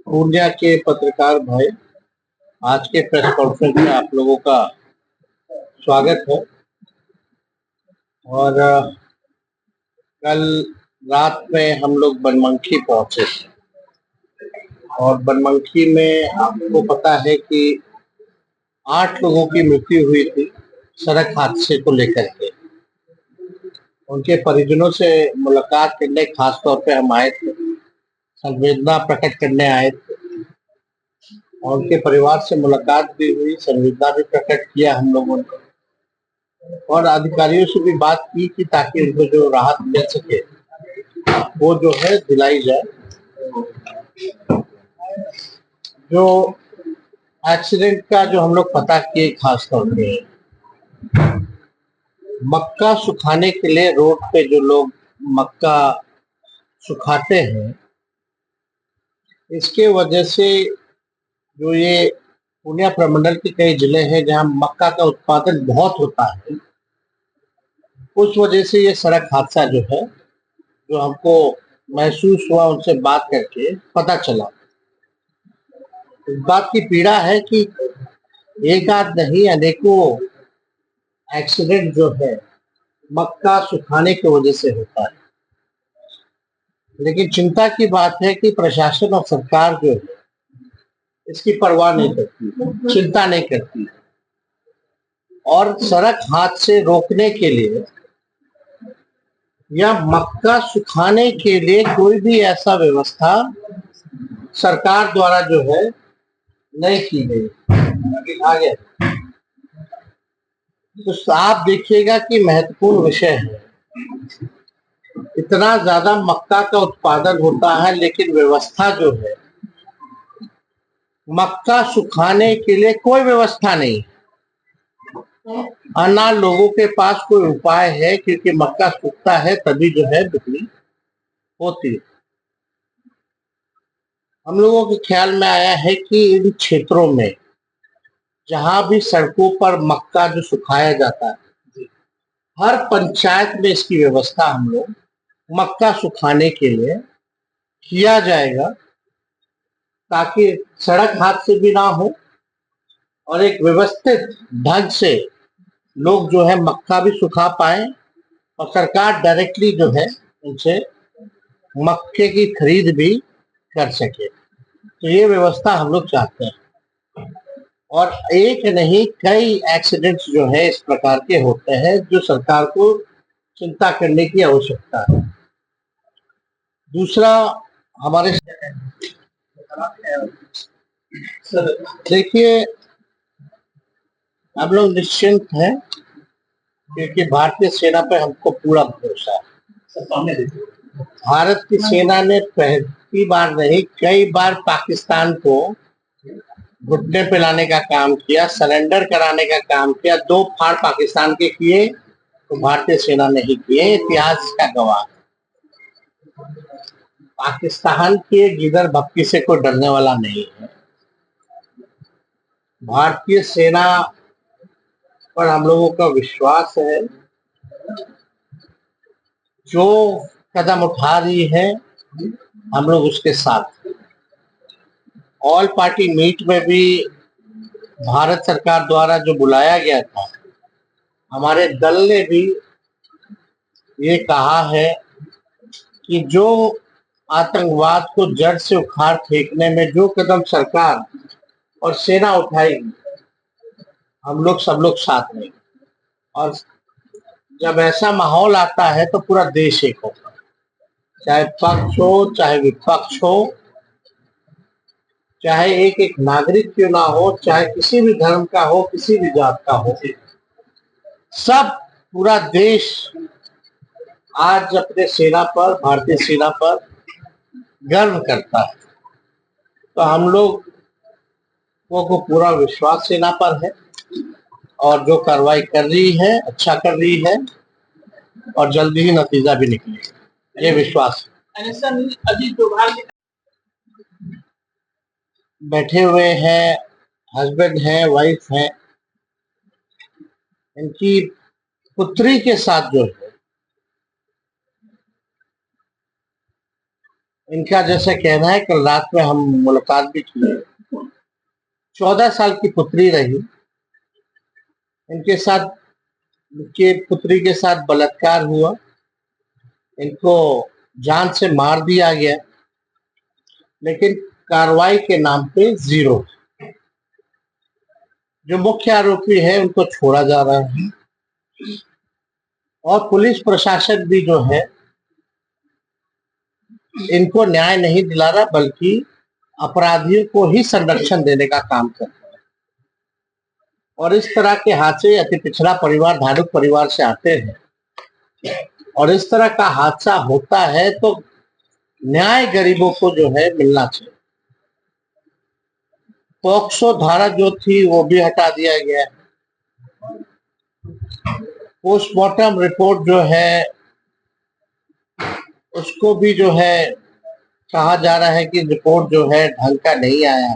पूर्णिया के पत्रकार भाई, आज के प्रेस कॉन्फ्रेंस में आप लोगों का स्वागत है। और कल रात में हम लोग बनमनखी पहुंचे और बनमनखी में आपको पता है कि 8 लोगों की मृत्यु हुई थी सड़क हादसे को लेकर के। उनके परिजनों से मुलाकात करने खास तौर पे हम आए थे, संवेदना प्रकट करने आए थे और उनके परिवार से मुलाकात भी हुई, संवेदना भी प्रकट किया हम लोगों ने और अधिकारियों से भी बात की कि ताकि उनको जो राहत मिल सके वो जो है दिलाई जाए। जो एक्सीडेंट का जो हम लोग पता किए खास तौर पे मक्का सुखाने के लिए रोड पे जो लोग मक्का सुखाते हैं, इसके वजह से जो ये पूर्णिया प्रमंडल के कई जिले हैं जहां मक्का का उत्पादन बहुत होता है, उस वजह से ये सड़क हादसा जो है, जो हमको महसूस हुआ उनसे बात करके पता चला। इस बात की पीड़ा है कि एक आध नहीं अनेकों एक्सीडेंट जो है मक्का सुखाने की वजह से होता है। लेकिन चिंता की बात है कि प्रशासन और सरकार जो है इसकी परवाह नहीं करती, चिंता नहीं करती और सड़क हादसे रोकने के लिए या मक्का सुखाने के लिए कोई भी ऐसा व्यवस्था सरकार द्वारा जो है नहीं की गई। आगे तो आप देखिएगा कि महत्वपूर्ण विषय है। इतना ज्यादा मक्का का उत्पादन होता है लेकिन व्यवस्था जो है मक्का सुखाने के लिए कोई व्यवस्था नहीं। ना लोगों के पास कोई उपाय है, क्योंकि मक्का सूखता है तभी जो है बिक्री होती है। हम लोगों के ख्याल में आया है कि इन क्षेत्रों में जहां भी सड़कों पर मक्का जो सुखाया जाता है, हर पंचायत में इसकी व्यवस्था हम लोग मक्का सुखाने के लिए किया जाएगा, ताकि सड़क हादसे भी ना हो और एक व्यवस्थित ढंग से लोग जो है मक्का भी सुखा पाए और सरकार डायरेक्टली जो है उनसे मक्के की खरीद भी कर सके। तो ये व्यवस्था हम लोग चाहते हैं और एक नहीं कई एक्सीडेंट्स जो है इस प्रकार के होते हैं जो सरकार को चिंता करने की आवश्यकता है। दूसरा, हमारे देखिए हम लोग निश्चिंत हैं क्योंकि भारतीय सेना पे हमको पूरा भरोसा है। भारत की सेना ने पहली बार नहीं कई बार पाकिस्तान को घुटने पे लाने का काम किया, सरेंडर कराने का काम किया। 2 फाड़ पाकिस्तान के किए तो भारतीय सेना नहीं किए, इतिहास का गवाह। पाकिस्तान के गिदर भक्ति से कोई डरने वाला नहीं है। भारतीय सेना पर हम लोगों का विश्वास है, जो कदम उठा रही है हम लोग उसके साथ। ऑल पार्टी मीट में भी भारत सरकार द्वारा जो बुलाया गया था, हमारे दल ने भी ये कहा है कि जो आतंकवाद को जड़ से उखाड़ फेंकने में जो कदम सरकार और सेना उठाएगी, हम लोग सब लोग साथ में। और जब ऐसा माहौल आता है तो पूरा देश एक होगा, चाहे पक्ष हो चाहे विपक्ष हो, चाहे एक एक नागरिक क्यों ना हो, चाहे किसी भी धर्म का हो, किसी भी जात का हो, सब पूरा देश आज अपने सेना पर, भारतीय सेना पर गर्व करता है। तो हम लोग को पूरा विश्वास सेना पर है और जो कार्रवाई कर रही है अच्छा कर रही है और जल्दी ही नतीजा भी निकलेगा, ये विश्वास है। अजीत डोभाल बैठे हुए हैं, हस्बैंड है, वाइफ है, इनकी पुत्री के साथ जो है इनका जैसे कहना है, कल रात में हम मुलाकात भी की। 14 साल की पुत्री रही, इनके साथ, इनके पुत्री के साथ बलात्कार हुआ, इनको जान से मार दिया गया, लेकिन कार्रवाई के नाम पे जीरो। जो मुख्य आरोपी है उनको छोड़ा जा रहा है, और पुलिस प्रशासन भी जो है इनको न्याय नहीं दिला रहा, बल्कि अपराधियों को ही संरक्षण देने का काम कर रहा है। और इस तरह के हादसे अति पिछड़ा परिवार, धार्मिक परिवार से आते हैं, और इस तरह का हादसा होता है तो न्याय गरीबों को जो है मिलना चाहिए। पॉक्सो धारा जो थी वो भी हटा दिया गया है। पोस्टमार्टम रिपोर्ट जो है उसको भी जो है कहा जा रहा है कि रिपोर्ट जो है ढंग का नहीं आया है।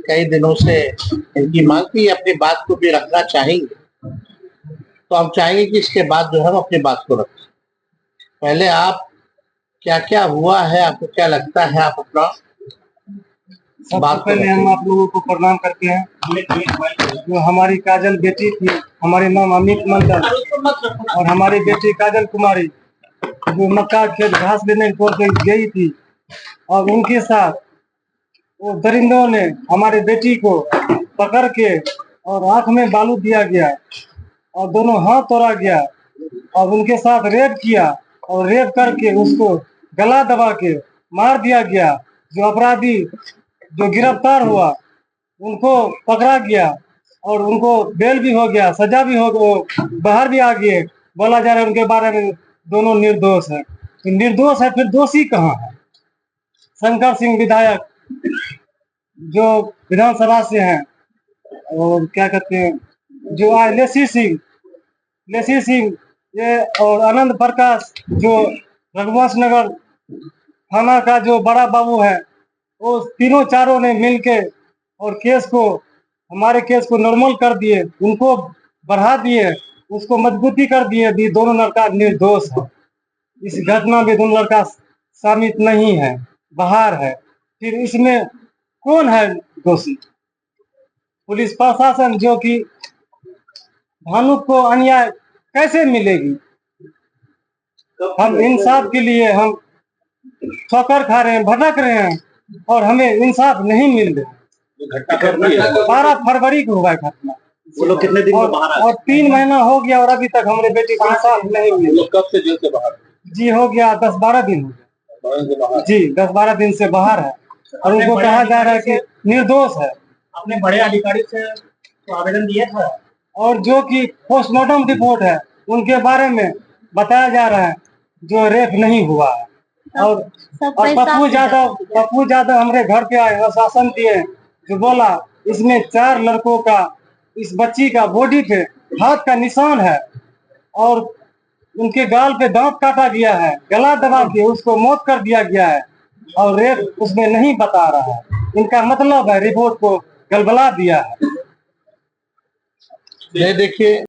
कई दिनों से इनकी मांग थी, अपनी बात को भी रखना चाहेंगे, तो हम चाहेंगे कि इसके बाद जो है हम अपनी बात को रखें। पहले आप क्या क्या हुआ है, आपको क्या लगता है, आप अपना सबसे पहले हम आप लोगों को प्रणाम करते हैं। जो हमारी काजल बेटी थी, हमारे नाम अमित मंडल, और हमारी बेटी काजल कुमारी जो मक्का खेत घास लेने गई थी, और उनके साथ वो दरिंदों ने हमारी बेटी को पकड़ के और आंख में बालू दिया गया और दोनों हाथ तोड़ा गया, और उनके साथ रेप किया, और रेप करके उसको गला दबा के मार दिया गया। जो अपराधी जो गिरफ्तार हुआ उनको पकड़ा गया, और उनको बेल भी हो गया, सजा भी हो गया, बाहर भी आ गए। बोला जा रहा है उनके बारे में दोनों निर्दोष है। तो निर्दोष है, फिर दोषी कहाँ है? शंकर सिंह विधायक जो विधानसभा से हैं, और क्या कहते हैं, जो आज लेसी सिंह ये, और आनंद प्रकाश जो रघुवंश नगर थाना का जो बड़ा बाबू है, वो तीनों चारों ने मिलके और केस को, हमारे केस को नॉर्मल कर दिए, उनको बढ़ा दिए, उसको मजबूती कर दिए। भी दोनों लड़का निर्दोष है, इस घटना में दोनों लड़का शामिल नहीं है, बाहर है। फिर इसमें कौन है दोषी? पुलिस प्रशासन जो कि भानुक को अन्याय कैसे मिलेगी? हम इंसाफ के लिए हम ठोकर खा रहे हैं, भटक रहे हैं, और हमें इंसाफ नहीं मिल रहा। 12 फरवरी को हुआ घटना। वो लोग कितने दिन में बाहर और 3 महीना हो गया और अभी तक हमारे बेटे को इंसाफ नहीं मिला। कब से जेल से बाहर? जी हो गया 10-12 दिन हो गया जी, 10-12 दिन से बाहर है, और उनको कहा जा रहा है कि निर्दोष है। अपने बड़े अधिकारी से तो आवेदन दिया था, और जो कि पोस्टमार्टम रिपोर्ट है उनके बारे में बताया जा रहा है जो रेप नहीं हुआ है। और पप्पू यादव हमारे घर पे आए, आश्वासन दिए, जो बोला इसमें 4 लड़कों का, इस बच्ची का बॉडी पे हाथ का निशान है, और उनके गाल पे दांत काटा गया है, गला दबा के उसको मौत कर दिया गया है, और रेप उसमें नहीं बता रहा है। इनका मतलब है रिपोर्ट को गलबला दिया है। देखिए